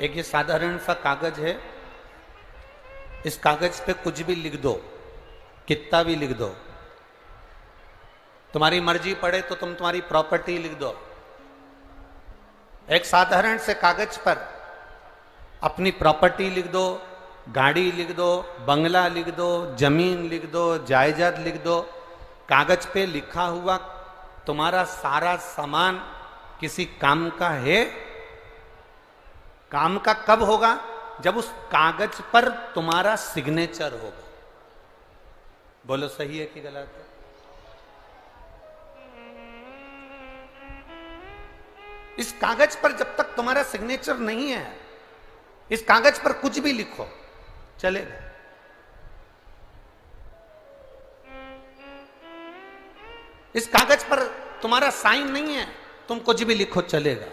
एक ये साधारण सा कागज है, इस कागज पे कुछ भी लिख दो, कितना भी लिख दो, तुम्हारी मर्जी पड़े तो तुम तुम्हारी प्रॉपर्टी लिख दो। एक साधारण से कागज पर अपनी प्रॉपर्टी लिख दो, गाड़ी लिख दो, बंगला लिख दो, जमीन लिख दो, जायदाद लिख दो। कागज पे लिखा हुआ तुम्हारा सारा सामान किसी काम का है? काम का कब होगा? जब उस कागज पर तुम्हारा सिग्नेचर होगा। बोलो सही है कि गलत है? इस कागज पर जब तक तुम्हारा सिग्नेचर नहीं है, इस कागज पर कुछ भी लिखो चलेगा। इस कागज पर तुम्हारा साइन नहीं है, तुम कुछ भी लिखो चलेगा।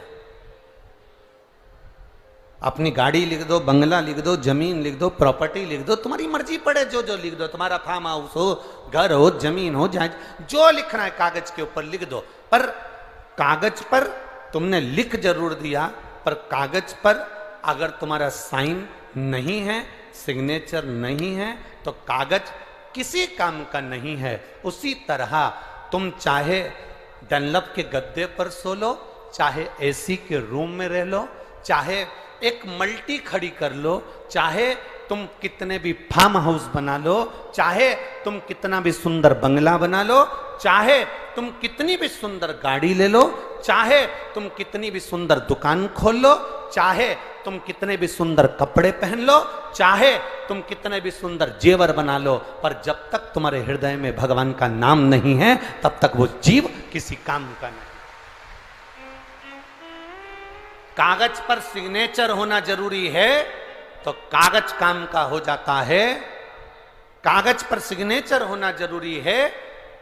अपनी गाड़ी लिख दो, बंगला लिख दो, जमीन लिख दो, प्रॉपर्टी लिख दो, तुम्हारी मर्जी पड़े जो जो लिख दो। तुम्हारा फार्म हाउस हो, घर हो, जमीन हो, जहां जो लिखना है कागज के ऊपर लिख दो। पर कागज पर तुमने लिख जरूर दिया, पर कागज पर अगर तुम्हारा साइन नहीं है, सिग्नेचर नहीं है, तो कागज किसी काम का नहीं है। उसी तरह तुम चाहे डनलप के गद्दे पर सो लो, चाहे एसी के रूम में रह लो, चाहे एक मल्टी खड़ी कर लो, चाहे तुम कितने भी फार्म हाउस बना लो, चाहे तुम कितना भी सुंदर बंगला बना लो, चाहे तुम कितनी भी सुंदर गाड़ी ले लो, चाहे तुम कितनी भी सुंदर दुकान खोल लो, चाहे तुम कितने भी सुंदर कपड़े पहन लो, चाहे तुम कितने भी सुंदर जेवर बना लो, पर जब तक तुम्हारे हृदय में भगवान का नाम नहीं है, तब तक वो जीव किसी काम का नहीं। कागज पर सिग्नेचर होना जरूरी है तो कागज काम का हो जाता है। कागज पर सिग्नेचर होना जरूरी है,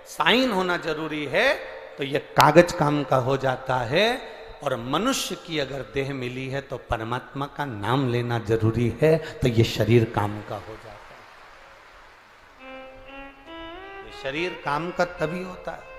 साइन होना जरूरी है, तो यह कागज काम का हो जाता है। और मनुष्य की अगर देह मिली है तो परमात्मा का नाम लेना जरूरी है, तो यह शरीर काम का हो जाता है। ये शरीर काम का तभी होता है